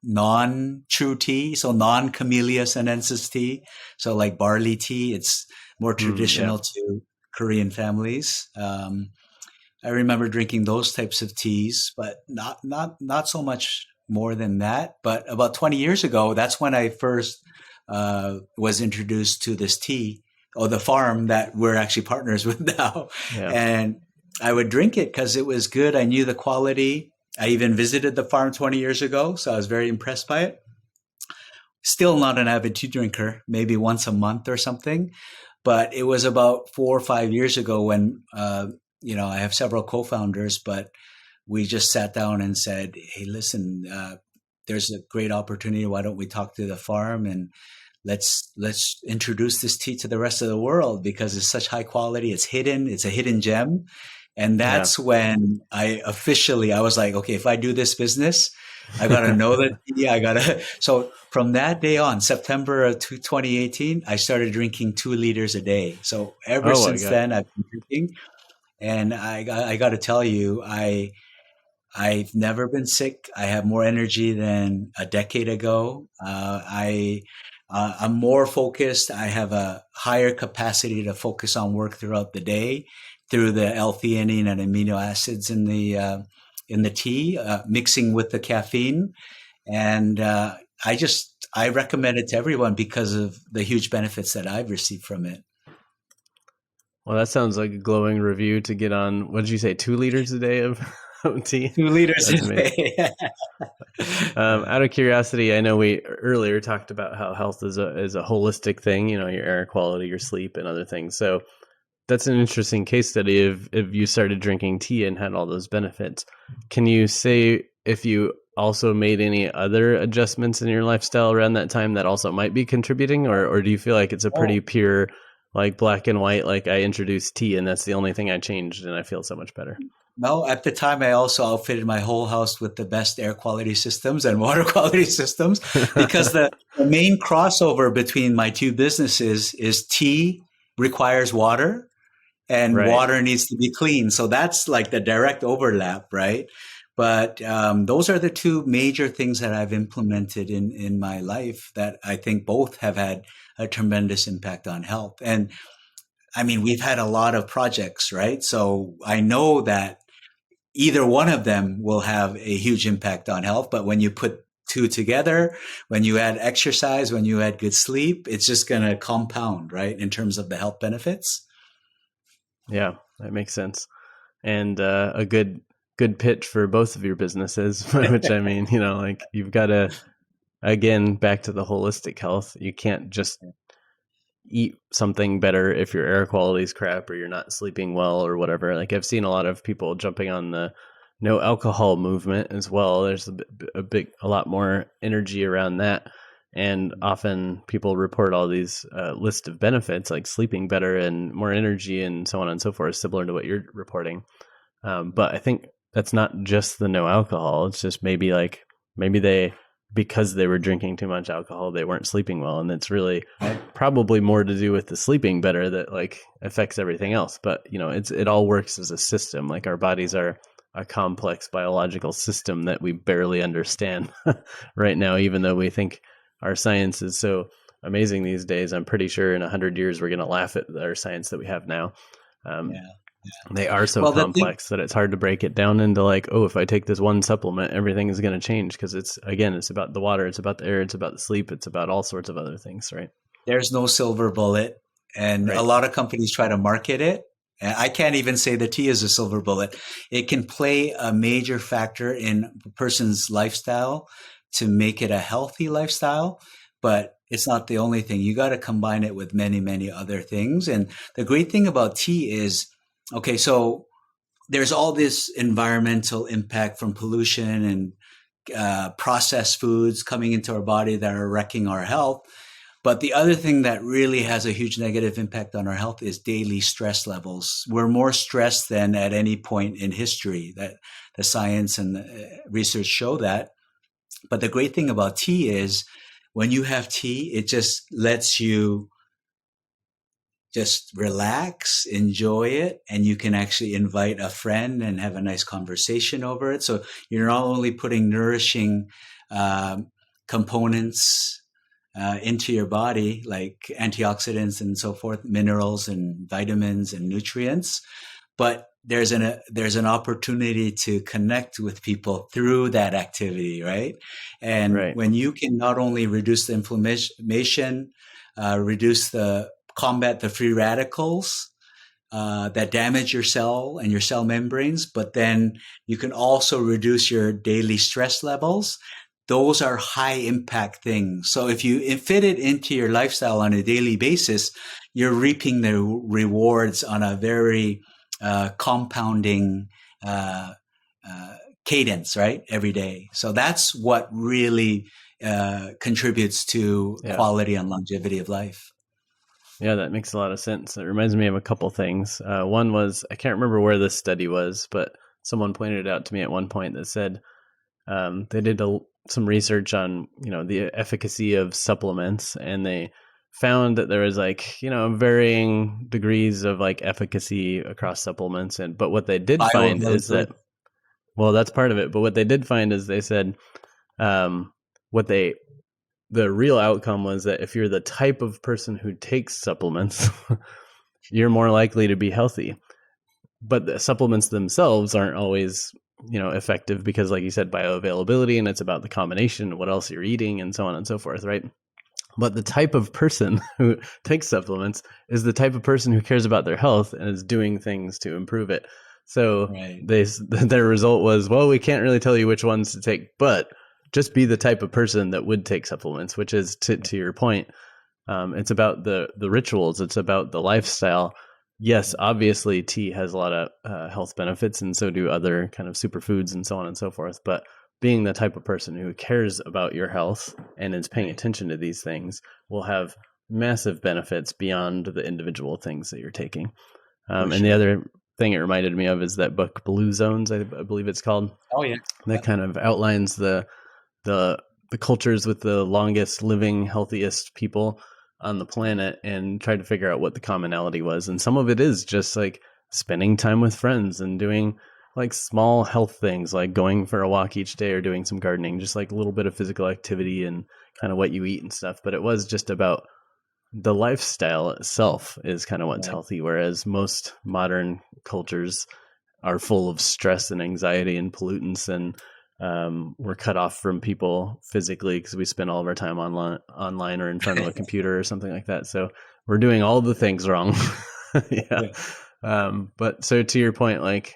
non-true tea, so non-Camellia sinensis tea. So like barley tea, it's more traditional to Korean families. I remember drinking those types of teas, but not so much more than that. But about 20 years ago, that's when I first was introduced to this tea, or the farm that we're actually partners with now. Yeah. And I would drink it because it was good. I knew the quality. I even visited the farm 20 years ago, so I was very impressed by it. Still not an avid tea drinker, maybe once a month or something. But it was about 4 or 5 years ago when, I have several co-founders, but we just sat down and said, hey, listen, there's a great opportunity. Why don't we talk to the farm and let's introduce this tea to the rest of the world, because it's such high quality. It's hidden. It's a hidden gem. And that's when I was like, okay, if I do this business, I got to know the tea. So from that day on, September of 2018, I started drinking 2 liters a day. So ever since then, I've been drinking. And I got to tell you, I've never been sick. I have more energy than a decade ago. I'm more focused. I have a higher capacity to focus on work throughout the day through the L-theanine and amino acids in the tea, mixing with the caffeine. And I recommend it to everyone because of the huge benefits that I've received from it. Well, that sounds like a glowing review to get on. What did you say? 2 liters a day of tea? 2 liters a day. Out of curiosity, I know we earlier talked about how health is a holistic thing, your air quality, your sleep, and other things. So that's an interesting case study if you started drinking tea and had all those benefits. Can you say if you also made any other adjustments in your lifestyle around that time that also might be contributing, or do you feel like it's a pretty pure, like black and white, like I introduced tea and that's the only thing I changed and I feel so much better? No, at the time, I also outfitted my whole house with the best air quality systems and water quality systems, because the main crossover between my 2 businesses is tea requires water and water needs to be clean. So that's like the direct overlap, right? But those are the 2 major things that I've implemented in my life that I think both have had a tremendous impact on health. And I mean, we've had a lot of projects, right? So I know that either one of them will have a huge impact on health. But when you put two together, when you add exercise, when you add good sleep, it's just going to compound, right? In terms of the health benefits. Yeah, that makes sense. And a good pitch for both of your businesses, which I mean, like you've got to, again, back to the holistic health. You can't just eat something better if your air quality is crap or you're not sleeping well or whatever. Like I've seen a lot of people jumping on the no alcohol movement as well. There's a lot more energy around that. And often people report all these list of benefits like sleeping better and more energy and so on and so forth, similar to what you're reporting. But I think that's not just the no alcohol. It's just maybe because they were drinking too much alcohol, they weren't sleeping well. And it's really probably more to do with the sleeping better that like affects everything else. But, it all works as a system. Like our bodies are a complex biological system that we barely understand right now, even though we think our science is so amazing these days. I'm pretty sure in 100 years, we're going to laugh at our science that we have now. They are so complex that it's hard to break it down into like, oh, if I take this one supplement, everything is going to change. Because it's about the water, it's about the air, it's about the sleep, it's about all sorts of other things, right? There's no silver bullet. And a lot of companies try to market it. And I can't even say the tea is a silver bullet. It can play a major factor in a person's lifestyle to make it a healthy lifestyle, but it's not the only thing. You got to combine it with many, many other things. And the great thing about tea is, okay, so there's all this environmental impact from pollution and processed foods coming into our body that are wrecking our health. But the other thing that really has a huge negative impact on our health is daily stress levels. We're more stressed than at any point in history. That the science and the research show that. But the great thing about tea is when you have tea, it just lets you just relax, enjoy it, and you can actually invite a friend and have a nice conversation over it. So you're not only putting nourishing components into your body, like antioxidants and so forth, minerals and vitamins and nutrients, but there's an opportunity to connect with people through that activity, right? And when you can not only reduce the inflammation, combat the free radicals that damage your cell and your cell membranes, but then you can also reduce your daily stress levels. Those are high impact things. So if you fit it into your lifestyle on a daily basis, you're reaping the rewards on a very compounding cadence, right? Every day. So that's what really contributes to quality and longevity of life. Yeah, that makes a lot of sense. It reminds me of a couple things. One was, I can't remember where this study was, but someone pointed it out to me at one point that said they did some research on, the efficacy of supplements, and they found that there was varying degrees of like efficacy across supplements. But what they did find is that, well, that's part of it. But what they did find is they said the real outcome was that if you're the type of person who takes supplements, you're more likely to be healthy. But the supplements themselves aren't always, effective because, like you said, bioavailability, and it's about the combination, what else you're eating, and so on and so forth, right? But the type of person who takes supplements is the type of person who cares about their health and is doing things to improve it. So their result was, well, we can't really tell you which ones to take, but just be the type of person that would take supplements, which is to your point. It's about the rituals. It's about the lifestyle. Yes, obviously tea has a lot of health benefits, and so do other kind of superfoods and so on and so forth. But being the type of person who cares about your health and is paying attention to these things will have massive benefits beyond the individual things that you're taking. And the other thing it reminded me of is that book Blue Zones, I believe it's called. Oh yeah, that kind of outlines the cultures with the longest living, healthiest people on the planet and tried to figure out what the commonality was. And some of it is just like spending time with friends and doing like small health things, like going for a walk each day or doing some gardening, just like a little bit of physical activity and kind of what you eat and stuff. But it was just about the lifestyle itself is kind of what's Right. healthy, whereas most modern cultures are full of stress and anxiety and pollutants, and we're cut off from people physically because we spend all of our time online or in front of a computer or something like that. So we're doing all the things wrong. Yeah. Yeah. But so to your point, like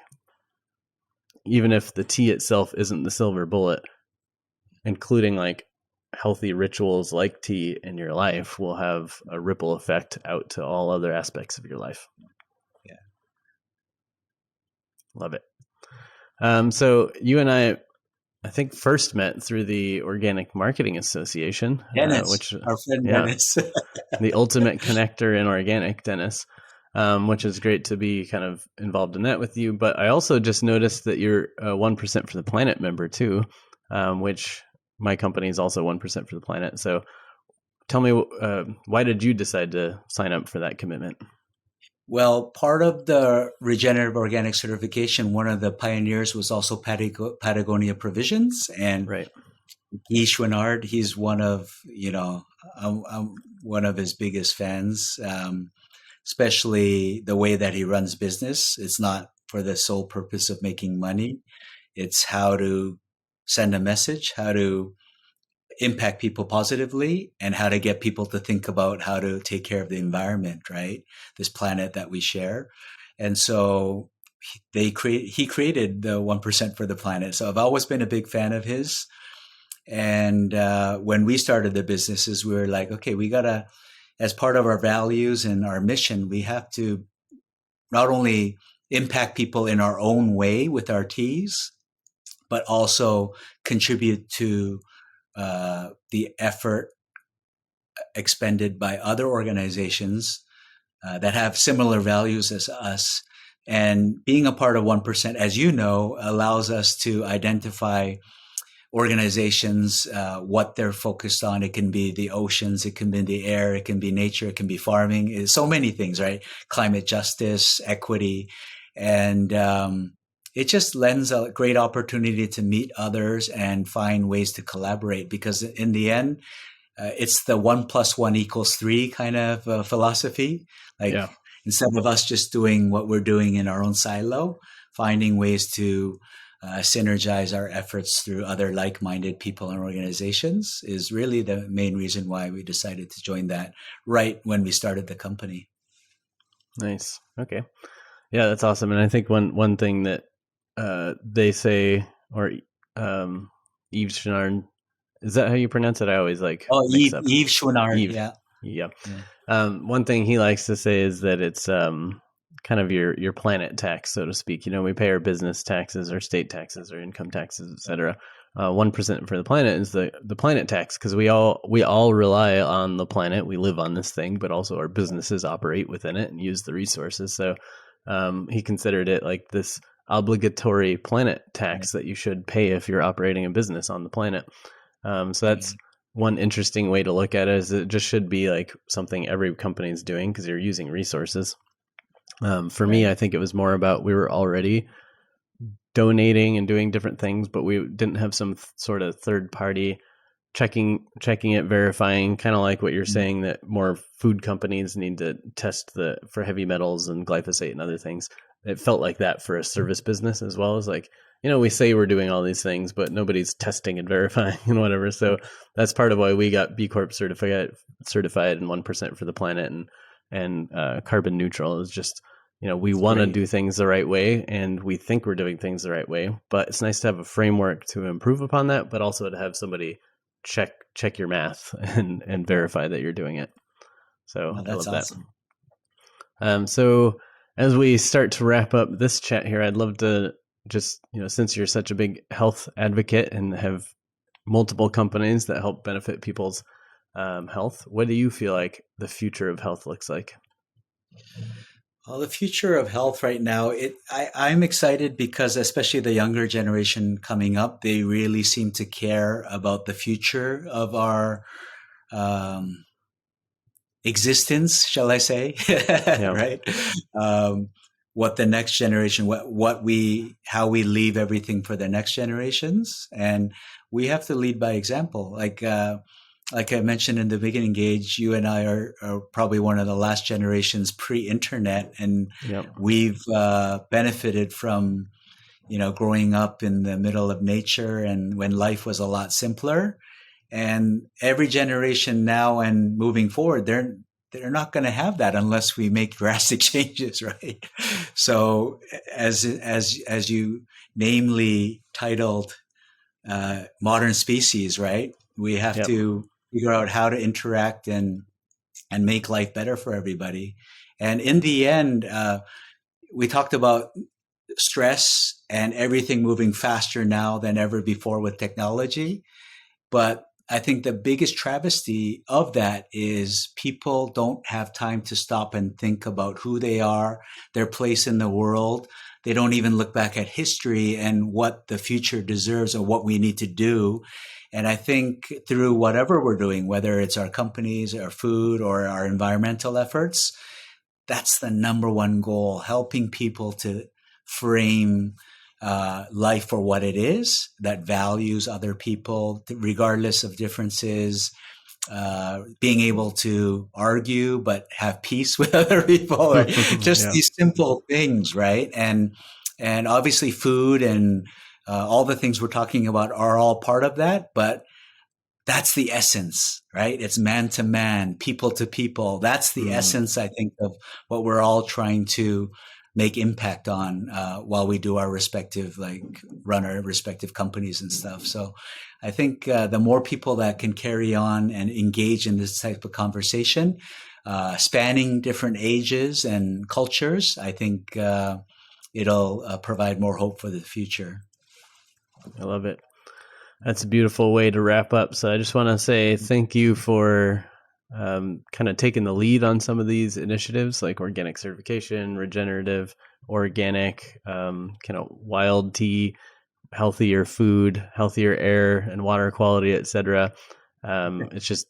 even if the tea itself isn't the silver bullet, including like healthy rituals like tea in your life will have a ripple effect out to all other aspects of your life. Yeah. Love it. So you and I think first met through the Organic Marketing Association, Dennis, which our friend yeah, Dennis. the ultimate connector in organic, Dennis, which is great to be kind of involved in that with you. But I also just noticed that you're a 1% for the Planet member too, which my company is also 1% for the Planet. So tell me, why did you decide to sign up for that commitment? Well, part of the regenerative organic certification, one of the pioneers was also Patagonia Provisions, and Right. Guy Chouinard, he's one of, I'm one of his biggest fans, especially the way that he runs business. It's not for the sole purpose of making money. It's how to send a message, how to impact people positively, and how to get people to think about how to take care of the environment, right? This planet that we share. And so he created the 1% for the planet. So I've always been a big fan of his. And when we started the businesses, we were like, okay, we got to, as part of our values and our mission, we have to not only impact people in our own way with our teas, but also contribute to the effort expended by other organizations that have similar values as us. And being a part of 1%, as you know, allows us to identify organizations, what they're focused on. It can be the oceans, it can be the air, it can be nature, it can be farming. It's so many things, right? Climate justice, equity. And it just lends a great opportunity to meet others and find ways to collaborate, because in the end, it's the 1+1=3 kind of philosophy. Like Yeah. instead of us just doing what we're doing in our own silo, finding ways to synergize our efforts through other like-minded people and organizations is really the main reason why we decided to join that right when we started the company. Nice. Okay. Yeah, that's awesome. And I think one thing that they say, or Yves Chenard, is that how you pronounce it? I always like mix up. Yves Chouinard, Yves. yeah. Yeah. Yeah. One thing he likes to say is that it's kind of your planet tax, so to speak. You know, we pay our business taxes, our state taxes, our income taxes, etc. 1% for the planet is the planet tax, because we all rely on the planet. We live on this thing, but also our businesses operate within it and use the resources. So he considered it like this obligatory planet tax that you should pay if you're operating a business on the planet. So that's one interesting way to look at it, is it just should be like something every company is doing because you're using resources. For me, I think it was more about we were already donating and doing different things, but we didn't have some sort of third party checking it, verifying, kind of like what you're saying, that more food companies need to test for heavy metals and glyphosate and other things. It felt like that for a service business as well. As like, you know, we say we're doing all these things, but nobody's testing and verifying and whatever. So that's part of why we got B Corp certified and 1% for the planet and carbon neutral. Is just, you know, we want to do things the right way, and we think we're doing things the right way, but it's nice to have a framework to improve upon that, but also to have somebody check your math and verify that you're doing it. So I love awesome. that. So as we start to wrap up this chat here, I'd love to just, you know, since you're such a big health advocate and have multiple companies that help benefit people's health, what do you feel like the future of health looks like? Well, the future of health right now, I'm excited because especially the younger generation coming up, they really seem to care about the future of our existence, shall I say, right? What the next generation, how we leave everything for the next generations. And we have to lead by example. Like, like I mentioned in the beginning, Gage, you and I are probably one of the last generations pre-internet, and Yep. we've benefited from, growing up in the middle of nature and when life was a lot simpler. And every generation now and moving forward, they're not going to have that unless we make drastic changes, right? So, as you namely titled, Modern Species, right? We have Yep. to figure out how to interact and make life better for everybody. And in the end, we talked about stress and everything moving faster now than ever before with technology. But I think the biggest travesty of that is people don't have time to stop and think about who they are, their place in the world. They don't even look back at history and what the future deserves or what we need to do. And I think through whatever we're doing, whether it's our companies, our food, or our environmental efforts, that's the number one goal, helping people to frame life for what it is, that values other people, regardless of differences, being able to argue but have peace with other people, right? Just these simple things, right? And obviously food and all the things we're talking about are all part of that, but that's the essence, right? It's man to man, people to people. That's the essence, I think, of what we're all trying to make impact on while we do our respective, run our respective companies and stuff. So I think the more people that can carry on and engage in this type of conversation, spanning different ages and cultures, I think it'll provide more hope for the future. I love it. That's a beautiful way to wrap up. So I just want to say thank you for kind of taking the lead on some of these initiatives like organic certification, regenerative, organic, kind of wild tea, healthier food, healthier air and water quality, etc. It's just,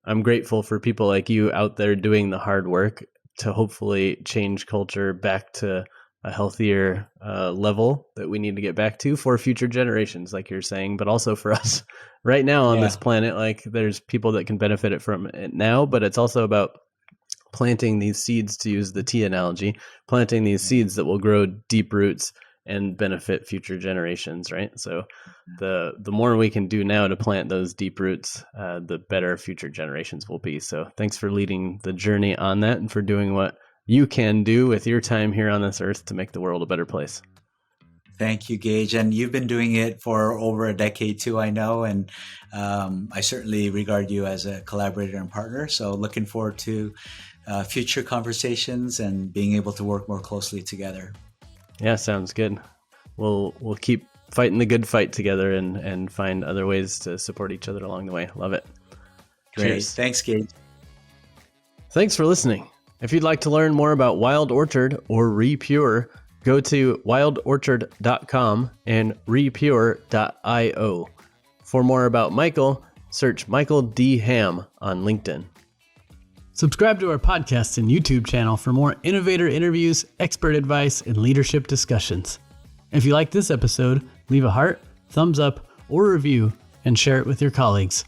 I'm grateful for people like you out there doing the hard work to hopefully change culture back to a healthier level that we need to get back to for future generations, like you're saying, but also for us right now on this planet. Like there's people that can benefit from it now, but it's also about planting these seeds, to use the tea analogy, planting these seeds that will grow deep roots and benefit future generations, right? So the more we can do now to plant those deep roots, the better future generations will be. So thanks for leading the journey on that and for doing what you can do with your time here on this earth to make the world a better place. Thank you, Gage. And you've been doing it for over a decade too, I know. And I certainly regard you as a collaborator and partner. So looking forward to future conversations and being able to work more closely together. Yeah, sounds good. We'll keep fighting the good fight together and find other ways to support each other along the way. Love it. Great. Cheers. Thanks, Gage. Thanks for listening. If you'd like to learn more about Wild Orchard or RePure, go to wildorchard.com and repure.io. For more about Michael, search Michael D. Ham on LinkedIn. Subscribe to our podcast and YouTube channel for more innovator interviews, expert advice, and leadership discussions. If you like this episode, leave a heart, thumbs up, or review, and share it with your colleagues.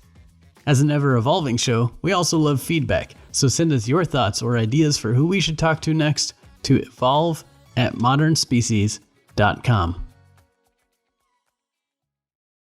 As an ever-evolving show, we also love feedback, so send us your thoughts or ideas for who we should talk to next to evolve@modernspecies.com.